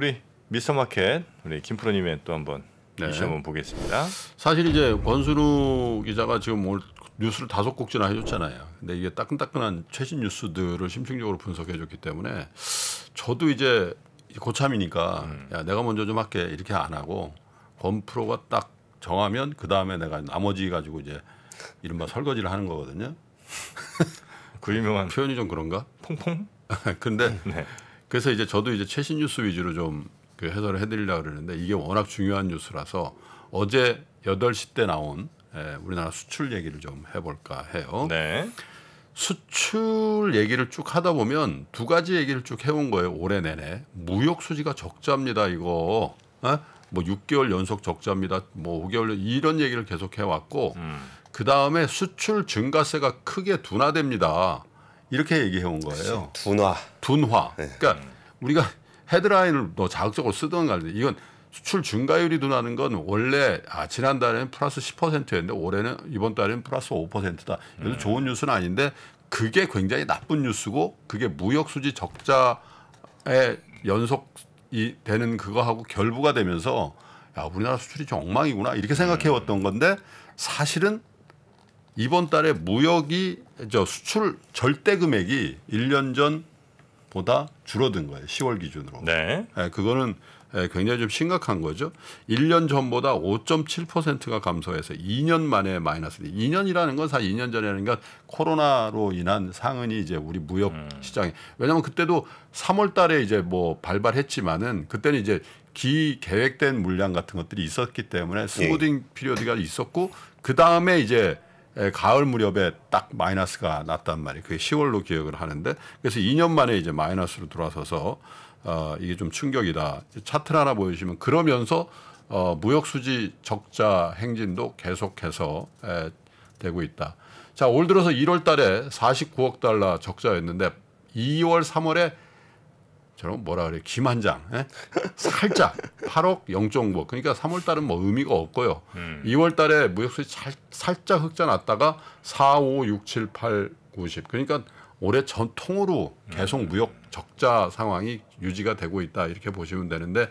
우리 미스터마켓 우리 김프로님의 또 한번 네. 이슈 한번 보겠습니다. 사실 이제 권순우 기자가 지금 오늘 뉴스를 5곡지나 해줬잖아요. 근데 이게 따끈따끈한 최신 뉴스들을 심층적으로 분석해줬기 때문에 저도 이제 고참이니까 야 내가 먼저 좀 할게 이렇게 안 하고 권프로가 딱 정하면 그 다음에 내가 나머지 가지고 이제 이른바 설거지를 하는 거거든요. 그 유명한 표현이 좀 그런가? 퐁퐁? 근데 네. 그래서 이제 저도 이제 최신 뉴스 위주로 좀 그 해설을 해드리려고 그러는데 이게 워낙 중요한 뉴스라서 어제 8시 때 나온 우리나라 수출 얘기를 좀 해볼까 해요. 네. 수출 얘기를 쭉 하다 보면 두 가지 얘기를 쭉 해온 거예요. 올해 내내. 무역 수지가 적자입니다. 이거. 뭐 6개월 연속 적자입니다. 뭐 5개월 이런 얘기를 계속 해왔고 그다음에 수출 증가세가 크게 둔화됩니다. 이렇게 얘기해온 거예요. 둔화. 둔화. 그러니까 우리가 헤드라인을 더 자극적으로 쓰던 거 아닌데 이건 수출 증가율이 둔하는 건 원래 지난달에는 플러스 10%였는데 올해는 이번 달에는 플러스 5%다. 이것도 좋은 뉴스는 아닌데 그게 굉장히 나쁜 뉴스고 그게 무역 수지 적자의 연속이 되는 그거하고 결부가 되면서 야 우리나라 수출이 좀 엉망이구나 이렇게 생각해왔던 건데 사실은 이번 달에 무역이 수출 절대 금액이 1년 전보다 줄어든 거예요. 10월 기준으로. 네. 그거는 굉장히 좀 심각한 거죠. 1년 전보다 5.7%가 감소해서 2년 만에 마이너스. 2년이라는 건 사실 2년 전이라는 코로나로 인한 상흔이 이제 우리 무역 시장에 왜냐하면 그때도 3월 달에 이제 뭐 발발했지만은 그때는 이제 계획된 물량 같은 것들이 있었기 때문에 스무딩 피리어드가 있었고 그 다음에 이제 가을 무렵에 딱 마이너스가 났단 말이에요. 그게 10월로 기억을 하는데 그래서 2년 만에 이제 마이너스로 돌아서서 이게 좀 충격이다. 차트를 하나 보여주시면 그러면서 무역 수지 적자 행진도 계속해서 되고 있다. 자, 올 들어서 1월 달에 49억 달러 적자였는데 2월, 3월에 저런 뭐라 그래 기만장 살짝 8억 0.5 그러니까 3월 달은 뭐 의미가 없고요. 2월 달에 무역수지 살짝 흑자 났다가 4, 5, 6, 7, 8, 9, 10 그러니까 올해 전통으로 계속 무역 적자 상황이 유지가 되고 있다 이렇게 보시면 되는데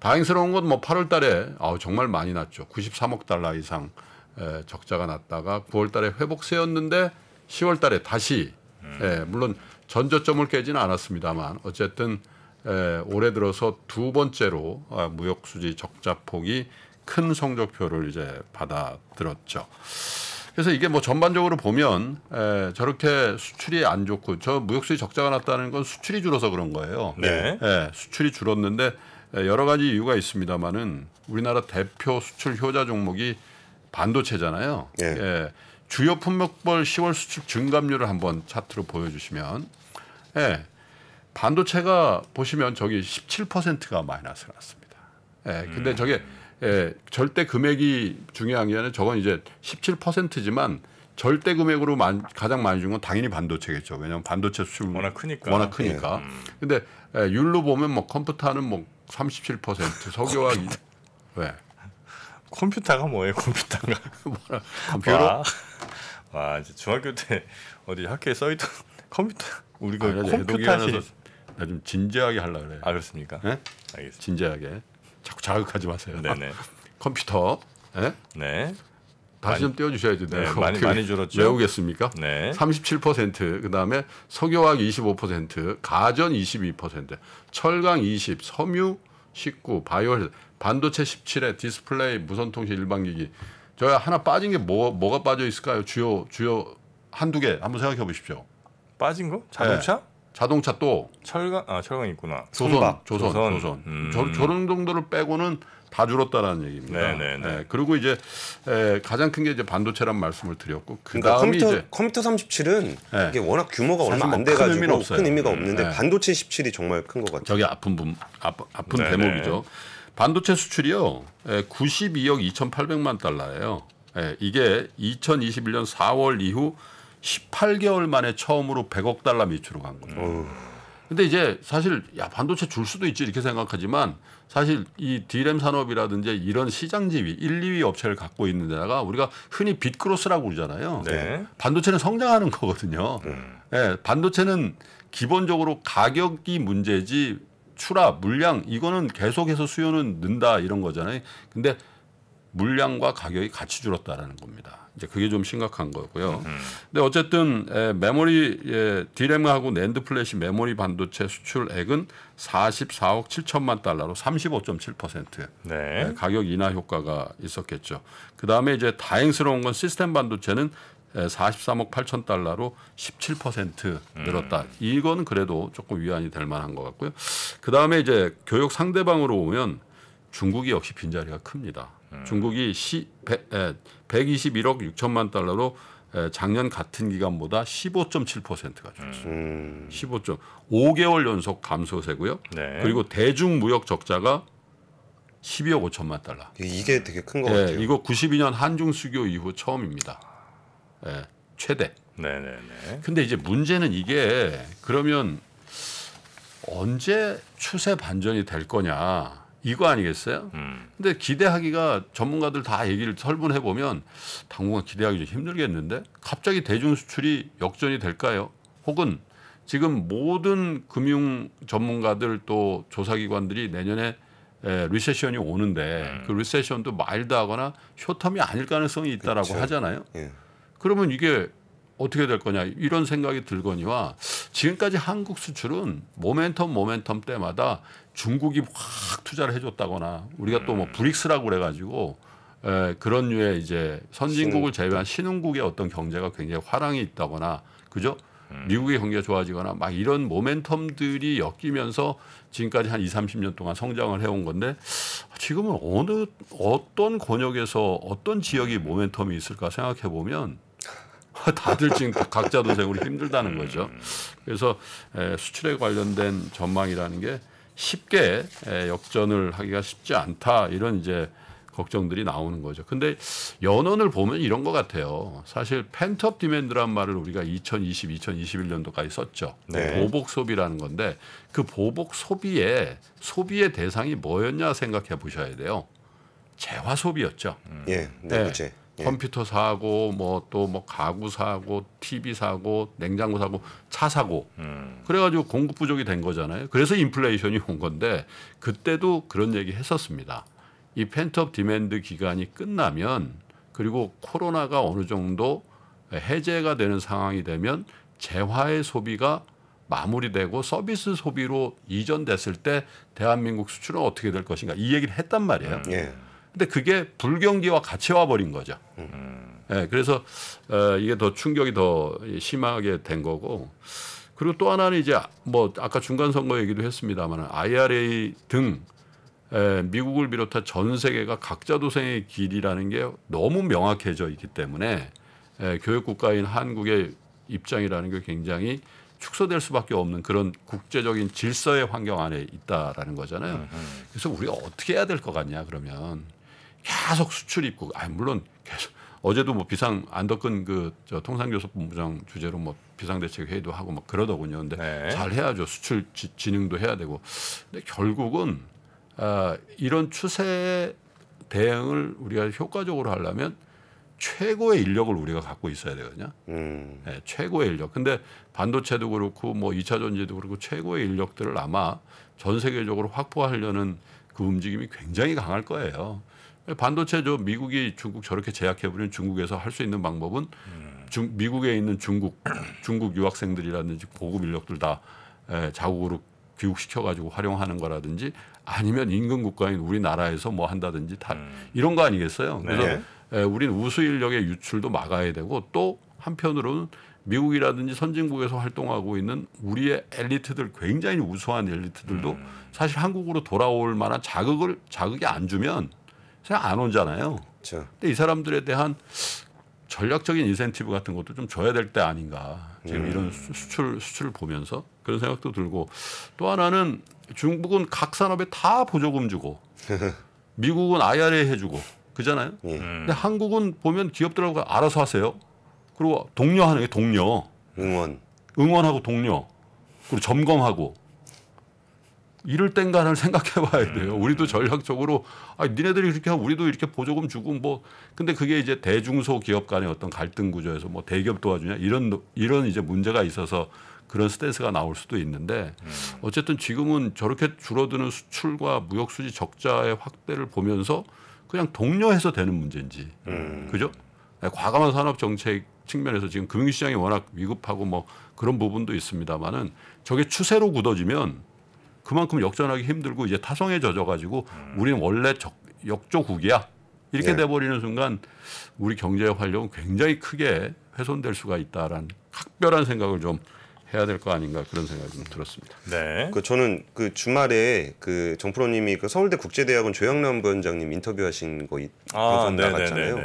다행스러운 건 뭐 8월 달에 정말 많이 났죠. 93억 달러 이상 적자가 났다가 9월 달에 회복세였는데 10월 달에 다시 물론 전저점을 깨지는 않았습니다만 어쨌든 올해 들어서 두 번째로 무역 수지 적자 폭이 큰 성적표를 이제 받아들었죠. 그래서 이게 뭐 전반적으로 보면 저렇게 수출이 안 좋고 저 무역 수지 적자가 났다는 건 수출이 줄어서 그런 거예요. 네. 수출이 줄었는데 여러 가지 이유가 있습니다만은 우리나라 대표 수출 효자 종목이 반도체잖아요. 주요 품목별 10월 수출 증감률을 한번 차트로 보여주시면 반도체가 보시면 저기 17%가 마이너스가 났습니다. 근데 저게 절대 금액이 중요한 게 아니라 저건 이제 17%지만 절대 금액으로 가장 많이 준 건 당연히 반도체겠죠. 왜냐하면 반도체 수출 워낙 크니까. 근데 율로 보면 뭐 컴퓨터는 뭐 37%, 석유화학 왜? 컴퓨터가 뭐예요? 컴퓨터가 뭐라? 컴퓨터? 와 이제 중학교 때 어디 학교에 써있던 컴퓨터 우리 그 컴퓨터 나 좀 진지하게 하려고 그래요. 그렇습니까? 네? 알겠습니다. 진지하게 자꾸 자극하지 마세요. 네네. 컴퓨터. 네. 다시 좀 띄워주셔야죠. 네, 많이 줄었죠. 외우겠습니까? 네. 37%, 그다음에 석유화학 25%, 가전 22%, 철강 20, 섬유 19, 바이오 반도체 17에 디스플레이, 무선통신, 일반기기. 저 하나 빠진 게 뭐가 빠져 있을까요? 주요 한두 개 한번 생각해 보십시오. 빠진 거? 자동차? 자동차 또 철강 있구나. 조선. 저런 정도를 빼고는 다 줄었다라는 얘기입니다. 네네네. 그리고 이제 가장 큰 게 이제 반도체란 말씀을 드렸고 그러니까 그다음이 이제 컴퓨터 37은 이게 워낙 규모가 얼마 안 돼가지고 큰 의미가 없는데 반도체 17이 정말 큰 것 같아요. 저게 아픈 대목이죠. 반도체 수출이요 92억 2,800만 달러예요. 이게 2021년 4월 이후 18개월 만에 처음으로 100억 달러 미치로 간 거예요. 근데 이제 사실 반도체 줄 수도 있지 이렇게 생각하지만 사실 이 D램 산업이라든지 이런 시장 지위 1, 2위 업체를 갖고 있는 데다가 우리가 흔히 빅그로스라고 그러잖아요. 네. 반도체는 성장하는 거거든요. 반도체는 기본적으로 가격이 문제지 출하, 물량 이거는 계속해서 수요는 는다 이런 거잖아요. 근데 물량과 가격이 같이 줄었다라는 겁니다. 이제 그게 좀 심각한 거고요. 근데 어쨌든 메모리 디램하고 낸드 플래시 메모리 반도체 수출액은 44억 7천만 달러로 35.7% 네. 가격 인하 효과가 있었겠죠. 그 다음에 이제 다행스러운 건 시스템 반도체는 43억 8천 달러로 17% 늘었다. 이거는 그래도 조금 위안이 될 만한 것 같고요. 그 다음에 이제 교육 상대방으로 오면 중국이 역시 빈자리가 큽니다. 중국이 121억 6천만 달러로 작년 같은 기간보다 15.7%가 줄었어요. 15.5개월 연속 감소세고요. 네. 그리고 대중 무역 적자가 12억 5천만 달러. 이게 되게 큰 것 같아요. 이거 92년 한중 수교 이후 처음입니다. 최대. 네네네. 근데 이제 문제는 이게 그러면 언제 추세 반전이 될 거냐 이거 아니겠어요? 근데 기대하기가 전문가들 다 얘기를 설문해 보면 당분간 기대하기 좀 힘들겠는데 갑자기 대중 수출이 역전이 될까요? 혹은 지금 모든 금융 전문가들 또 조사기관들이 내년에 리세션이 오는데 그 리세션도 마일드하거나 쇼텀이 아닐 가능성이 있다라고 그렇죠. 하잖아요. 예. 그러면 이게 어떻게 될 거냐 이런 생각이 들거니와 지금까지 한국 수출은 모멘텀 때마다 중국이 확 투자를 해줬다거나 우리가 또 뭐 브릭스라고 그래가지고 그런 류의 이제 선진국을 제외한 신흥국의 어떤 경제가 굉장히 화랑이 있다거나 그죠? 미국의 경기가 좋아지거나 막 이런 모멘텀들이 엮이면서 지금까지 한 20-30년 동안 성장을 해온 건데 지금은 어떤 권역에서 어떤 지역이 모멘텀이 있을까 생각해 보면 다들 지금 각자 도생으로 힘들다는 거죠. 그래서 수출에 관련된 전망이라는 게 쉽게 역전을 하기가 쉽지 않다 이런 이제 걱정들이 나오는 거죠. 근데 연원을 보면 이런 것 같아요. 사실 펜트업 디맨드란 말을 우리가 2020, 2021년도까지 썼죠. 네. 보복 소비라는 건데 그 보복 소비의 대상이 뭐였냐 생각해 보셔야 돼요. 재화 소비였죠. 예, 내부재. 예. 컴퓨터 사고 뭐 또 뭐 가구 사고 TV 사고 냉장고 사고 차 사고 그래가지고 공급 부족이 된 거잖아요. 그래서 인플레이션이 온 건데 그때도 그런 얘기 했었습니다. 이 펜트업 디맨드 기간이 끝나면 그리고 코로나가 어느 정도 해제가 되는 상황이 되면 재화의 소비가 마무리되고 서비스 소비로 이전됐을 때 대한민국 수출은 어떻게 될 것인가 이 얘기를 했단 말이에요. 예. 근데 그게 불경기와 같이 와버린 거죠. 그래서 이게 더 충격이 더 심하게 된 거고 그리고 또 하나는 이제 뭐 아까 중간 선거 얘기도 했습니다만 IRA 등 미국을 비롯한 전 세계가 각자 도생의 길이라는 게 너무 명확해져 있기 때문에 교육 국가인 한국의 입장이라는 게 굉장히 축소될 수밖에 없는 그런 국제적인 질서의 환경 안에 있다라는 거잖아요. 그래서 우리가 어떻게 해야 될 것 같냐 그러면 계속 수출 입국. 물론 계속 어제도 뭐 비상 안덕근 저 통상교섭본부장 주제로 뭐 비상대책 회의도 하고 막 그러더군요. 근데 네. 잘 해야죠. 수출 진흥도 해야 되고. 근데 결국은 이런 추세 대응을 우리가 효과적으로 하려면 최고의 인력을 우리가 갖고 있어야 되거든요. 네, 최고의 인력. 근데 반도체도 그렇고 뭐 2차 전지도 그렇고 최고의 인력들을 아마 전 세계적으로 확보하려는 그 움직임이 굉장히 강할 거예요. 반도체 미국이 중국 저렇게 제약해버리면 중국에서 할 수 있는 방법은 미국에 있는 중국 유학생들이라든지 고급 인력들 다 자국으로 귀국시켜가지고 활용하는 거라든지 아니면 인근 국가인 우리나라에서 뭐 한다든지 다 이런 거 아니겠어요. 그래서 우리는 우수 인력의 유출도 막아야 되고 또 한편으로는 미국이라든지 선진국에서 활동하고 있는 우리의 엘리트들 굉장히 우수한 엘리트들도 사실 한국으로 돌아올 만한 자극이 안 주면 그냥 안 오잖아요. 그렇죠. 근데 이 사람들에 대한 전략적인 인센티브 같은 것도 좀 줘야 될 때 아닌가. 지금 이런 수출을 보면서 그런 생각도 들고 또 하나는 중국은 각 산업에 다 보조금 주고 미국은 IRA 해주고 그잖아요. 근데 한국은 보면 기업들하고 알아서 하세요. 그리고 독려하는 게 독려. 응원하고 독려. 그리고 점검하고. 이럴 땐가를 생각해봐야 돼요. 우리도 전략적으로 니네들이 이렇게 하면 우리도 이렇게 보조금 주고 뭐 근데 그게 이제 대중소기업 간의 어떤 갈등 구조에서 뭐 대기업 도와주냐 이런 이제 문제가 있어서 그런 스탠스가 나올 수도 있는데 어쨌든 지금은 저렇게 줄어드는 수출과 무역 수지 적자의 확대를 보면서 그냥 독려해서 되는 문제인지 그죠? 과감한 산업 정책 측면에서 지금 금융시장이 워낙 위급하고 뭐 그런 부분도 있습니다만은 저게 추세로 굳어지면 그만큼 역전하기 힘들고 이제 타성에 젖어가지고 우리는 원래 역조국이야 이렇게 네. 돼버리는 순간 우리 경제의 활력은 굉장히 크게 훼손될 수가 있다라는 각별한 생각을 좀 해야 될 거 아닌가 그런 생각이 좀 들었습니다. 네. 저는 그 주말에 그 정프로님이 그 서울대 국제대학원 조영남 부원장님 인터뷰하신 거 방송 나갔잖아요.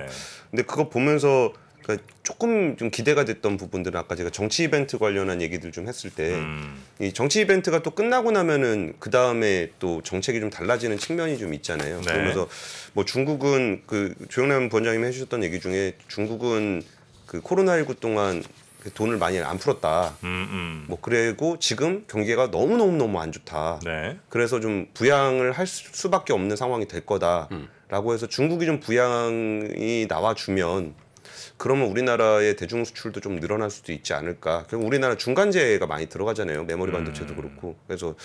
근데 그거 보면서 그러니까 조금 좀 기대가 됐던 부분들은 아까 제가 정치 이벤트 관련한 얘기들 좀 했을 때 이 정치 이벤트가 또 끝나고 나면은 그 다음에 또 정책이 좀 달라지는 측면이 좀 있잖아요. 네. 그러면서 뭐 중국은 그 조영남 부원장님이 해주셨던 얘기 중에 중국은 그 코로나19 동안 돈을 많이 안 풀었다. 뭐 그리고 지금 경기가 너무 안 좋다. 네. 그래서 좀 부양을 할 수밖에 없는 상황이 될 거다라고 해서 중국이 좀 부양이 나와주면 그러면 우리나라의 대중 수출도 좀 늘어날 수도 있지 않을까. 그리고 우리나라 중간재가 많이 들어가잖아요. 메모리 반도체도 그렇고. 그래서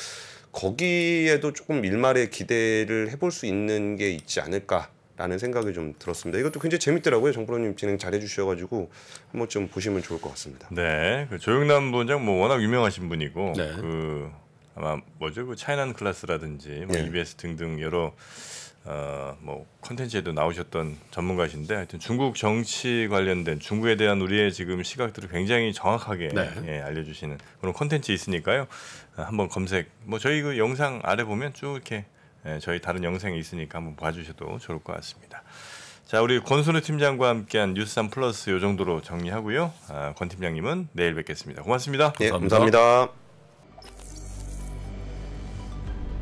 거기에도 조금 일말의 기대를 해볼 수 있는 게 있지 않을까라는 생각이 좀 들었습니다. 이것도 굉장히 재밌더라고요. 정프로님 진행 잘 해주셔가지고 한번 좀 보시면 좋을 것 같습니다. 네, 그 조영남 부원장 뭐 워낙 유명하신 분이고 네. 그 아마 뭐죠 그 차이난 클래스라든지 뭐 네. EBS 등등 여러 뭐 콘텐츠에도 나오셨던 전문가신데 하여튼 중국 정치 관련된 중국에 대한 우리의 지금 시각들을 굉장히 정확하게 네. 예, 알려주시는 그런 콘텐츠 있으니까요. 한번 검색 뭐 저희 그 영상 아래 보면 쭉 이렇게 저희 다른 영상이 있으니까 한번 봐주셔도 좋을 것 같습니다. 자, 우리 권순우 팀장과 함께한 뉴스3 플러스 요 정도로 정리하고요. 권 팀장님은 내일 뵙겠습니다. 고맙습니다. 네, 감사합니다.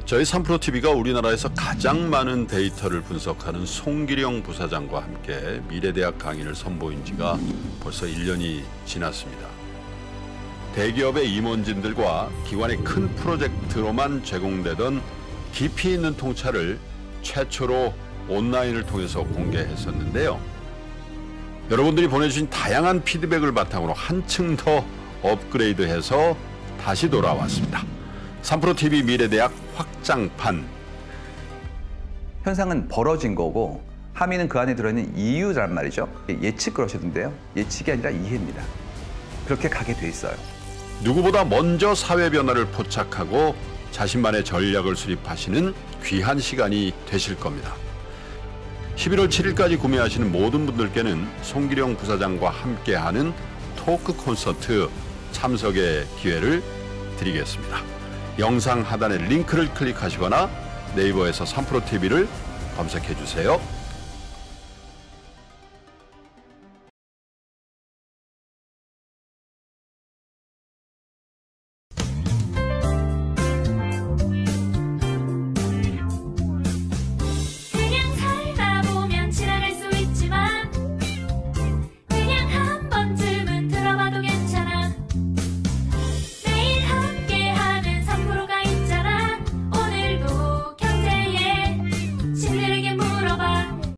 저희 3프로TV가 우리나라에서 가장 많은 데이터를 분석하는 송기령 부사장과 함께 미래대학 강의를 선보인 지가 벌써 1년이 지났습니다. 대기업의 임원진들과 기관의 큰 프로젝트로만 제공되던 깊이 있는 통찰을 최초로 온라인을 통해서 공개했었는데요. 여러분들이 보내주신 다양한 피드백을 바탕으로 한층 더 업그레이드해서 다시 돌아왔습니다. 3프로TV 미래대학 확장판. 현상은 벌어진 거고 함의는 그 안에 들어있는 이유란 말이죠. 예측 그러셨는데요. 예측이 아니라 이해입니다. 그렇게 가게 돼 있어요. 누구보다 먼저 사회 변화를 포착하고 자신만의 전략을 수립하시는 귀한 시간이 되실 겁니다. 11월 7일까지 구매하시는 모든 분들께는 송기령 부사장과 함께하는 토크 콘서트 참석의 기회를 드리겠습니다. 영상 하단의 링크를 클릭하시거나 네이버에서 3프로TV를 검색해 주세요.